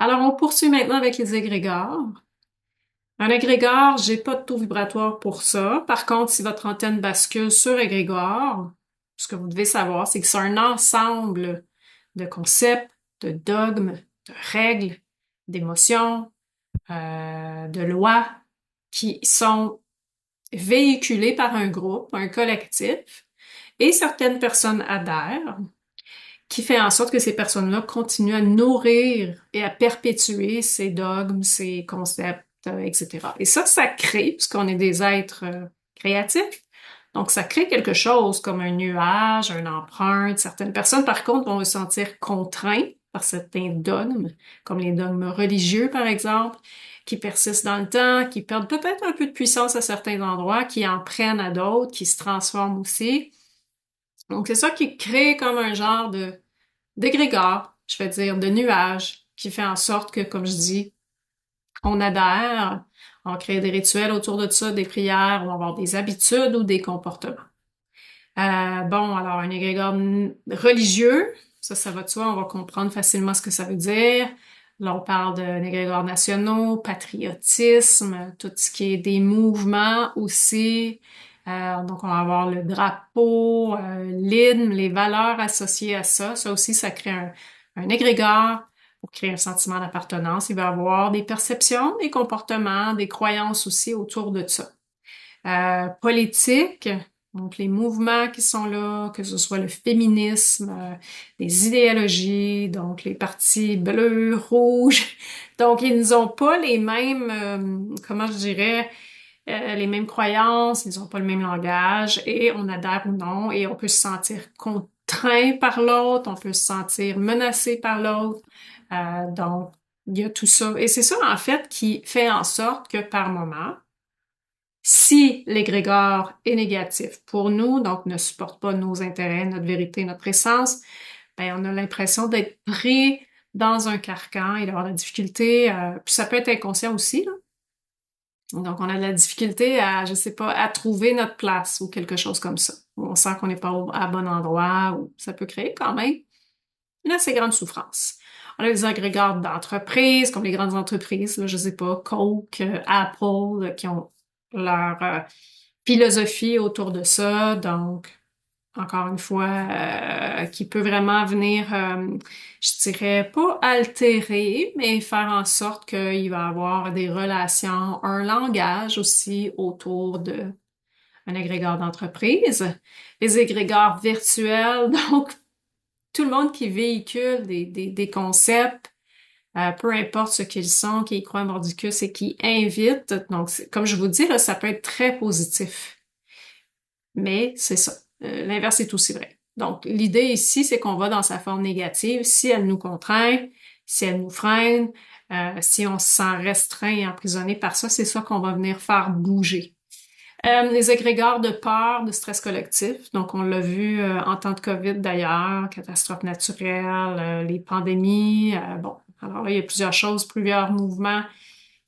Alors, on poursuit maintenant avec les égrégores. Un égrégore, j'ai pas de taux vibratoire pour ça. Par contre, si votre antenne bascule sur égrégore, ce que vous devez savoir, c'est que c'est un ensemble de concepts, de dogmes, de règles, d'émotions, de lois qui sont véhiculés par un groupe, un collectif, et certaines personnes adhèrent, qui fait en sorte que ces personnes-là continuent à nourrir et à perpétuer ces dogmes, ces concepts, etc. Et ça crée, puisqu'on est des êtres créatifs, donc ça crée quelque chose comme un nuage, une empreinte. Certaines personnes, par contre, vont se sentir contraintes par certains dogmes, comme les dogmes religieux, par exemple, qui persistent dans le temps, qui perdent peut-être un peu de puissance à certains endroits, qui en prennent à d'autres, qui se transforment aussi. Donc, c'est ça qui crée comme un genre de d'égrégore, je vais dire, de nuages, qui fait en sorte que, comme je dis, on adhère, on crée des rituels autour de ça, des prières, on va avoir des habitudes ou des comportements. Bon, alors un égrégore religieux, ça va de soi, on va comprendre facilement ce que ça veut dire. Là, on parle d'un égrégore nationaux, patriotisme, tout ce qui est des mouvements aussi. Donc, on va avoir le drapeau, l'hymne, les valeurs associées à ça. Ça aussi, ça crée un égrégore pour créer un sentiment d'appartenance. Il va y avoir des perceptions, des comportements, des croyances aussi autour de ça. Politique, donc les mouvements qui sont là, que ce soit le féminisme, les idéologies, donc les partis bleus, rouges. Donc, ils n'ont pas les mêmes, comment je dirais, les mêmes croyances, ils n'ont pas le même langage, et on adhère ou non, et on peut se sentir contraint par l'autre, on peut se sentir menacé par l'autre. Donc, il y a tout ça. Et c'est ça, en fait, qui fait en sorte que par moment, si l'égrégore est négatif pour nous, donc ne supporte pas nos intérêts, notre vérité, notre essence, ben on a l'impression d'être pris dans un carcan et d'avoir de la difficulté, puis ça peut être inconscient aussi, là. Donc on a de la difficulté à, je sais pas, à trouver notre place ou quelque chose comme ça. On sent qu'on n'est pas à bon endroit, ou ça peut créer quand même une assez grande souffrance. On a des agrégats d'entreprises, comme les grandes entreprises, là, je sais pas, Coke, Apple, qui ont leur philosophie autour de ça. Donc, encore une fois, qui peut vraiment venir, je dirais, pas altérer, mais faire en sorte qu'il va y avoir des relations, un langage aussi autour de un agrégeur d'entreprise. Les agrégeurs virtuels, donc tout le monde qui véhicule des concepts, peu importe ce qu'ils sont, qui y croient mordicus et qui invitent. Donc, comme je vous dis, là, ça peut être très positif. Mais c'est ça. L'inverse est aussi vrai. Donc, l'idée ici, c'est qu'on va dans sa forme négative. Si elle nous contraint, si elle nous freine, si on se sent restreint et emprisonné par ça, c'est ça qu'on va venir faire bouger. Les égrégores de peur, de stress collectif. Donc, on l'a vu en temps de COVID d'ailleurs, catastrophes naturelles, les pandémies. Bon, alors là, il y a plusieurs choses, plusieurs mouvements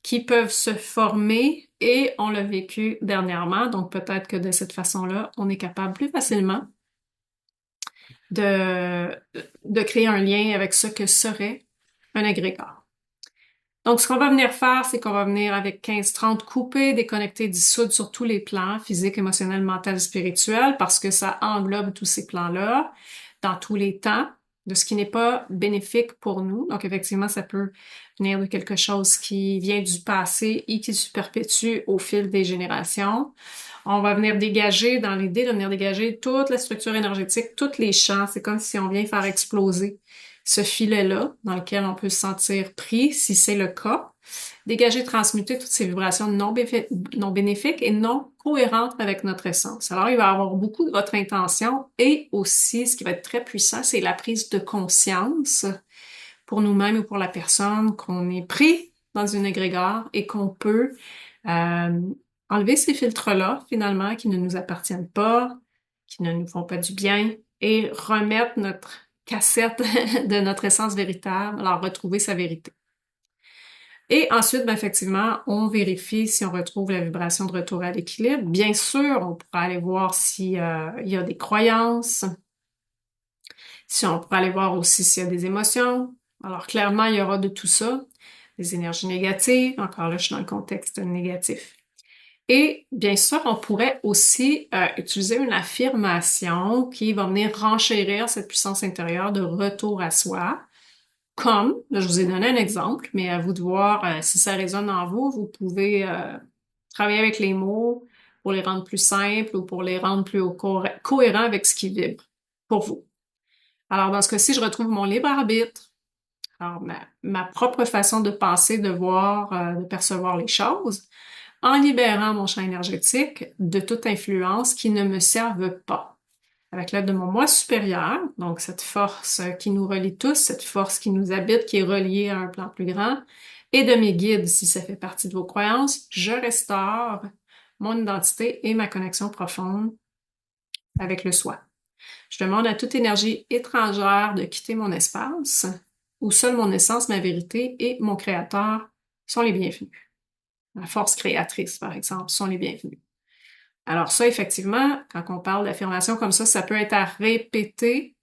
qui peuvent se former et on l'a vécu dernièrement. Donc, peut-être que de cette façon-là, on est capable plus facilement de, de créer un lien avec ce que serait un égrégore. Donc, ce qu'on va venir faire, c'est qu'on va venir avec 15-30 couper, déconnecter, dissoudre sur tous les plans, physique, émotionnel, mental, spirituel, parce que ça englobe tous ces plans-là, dans tous les temps, de ce qui n'est pas bénéfique pour nous. Donc, effectivement, ça peut venir de quelque chose qui vient du passé et qui se perpétue au fil des générations. On va venir dégager, dans l'idée de venir dégager toute la structure énergétique, tous les champs. C'est comme si on vient faire exploser ce filet-là dans lequel on peut se sentir pris, si c'est le cas. Dégager, transmuter toutes ces vibrations non bénéfiques et non cohérentes avec notre essence. Alors, il va y avoir beaucoup de votre intention et aussi, ce qui va être très puissant, c'est la prise de conscience pour nous-mêmes ou pour la personne qu'on est pris dans une égrégore et qu'on peut enlever ces filtres-là, finalement, qui ne nous appartiennent pas, qui ne nous font pas du bien, et remettre notre cassette de notre essence véritable, alors retrouver sa vérité. Et ensuite, ben, effectivement, on vérifie si on retrouve la vibration de retour à l'équilibre. Bien sûr, on pourra aller voir s'il y a des croyances, si on pourra aller voir aussi s'il y a des émotions, Alors clairement, il y aura de tout ça, des énergies négatives, encore là, je suis dans le contexte négatif. Et bien sûr, on pourrait aussi utiliser une affirmation qui va venir renchérir cette puissance intérieure de retour à soi. Comme, là, je vous ai donné un exemple, mais à vous de voir si ça résonne en vous. Vous pouvez travailler avec les mots pour les rendre plus simples ou pour les rendre plus cohérents avec ce qui vibre pour vous. Alors, dans ce cas-ci, je retrouve mon libre arbitre. Alors, ma propre façon de penser, de voir, de percevoir les choses, en libérant mon champ énergétique de toute influence qui ne me serve pas. Avec l'aide de mon moi supérieur, donc cette force qui nous relie tous, cette force qui nous habite, qui est reliée à un plan plus grand, et de mes guides, si ça fait partie de vos croyances, je restaure mon identité et ma connexion profonde avec le soi. Je demande à toute énergie étrangère de quitter mon espace, où seule mon essence, ma vérité et mon créateur sont les bienvenus. La force créatrice, par exemple, sont les bienvenus. Alors ça, effectivement, quand on parle d'affirmation comme ça peut être à répéter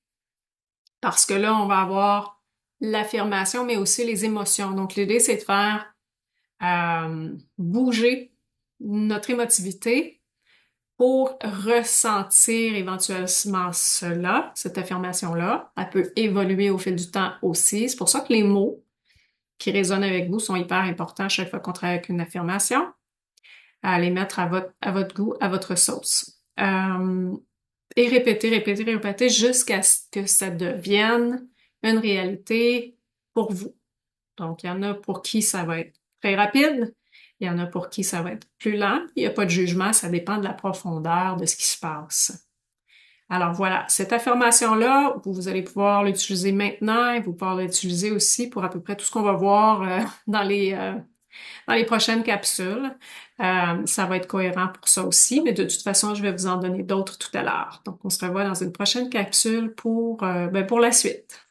parce que là, on va avoir l'affirmation, mais aussi les émotions. Donc, l'idée, c'est de faire bouger notre émotivité pour ressentir éventuellement cela, cette affirmation-là. Elle peut évoluer au fil du temps aussi. C'est pour ça que les mots qui résonnent avec vous sont hyper importants à chaque fois qu'on travaille avec une affirmation, à les mettre à votre goût, à votre sauce. Et répéter, répéter, répéter jusqu'à ce que ça devienne une réalité pour vous. Donc, il y en a pour qui ça va être très rapide, il y en a pour qui ça va être plus lent. Il n'y a pas de jugement, ça dépend de la profondeur de ce qui se passe. Alors voilà, cette affirmation-là, vous allez pouvoir l'utiliser maintenant et vous pouvez l'utiliser aussi pour à peu près tout ce qu'on va voir dans les prochaines capsules. Ça va être cohérent pour ça aussi, mais de toute façon, je vais vous en donner d'autres tout à l'heure. Donc, on se revoit dans une prochaine capsule pour la suite.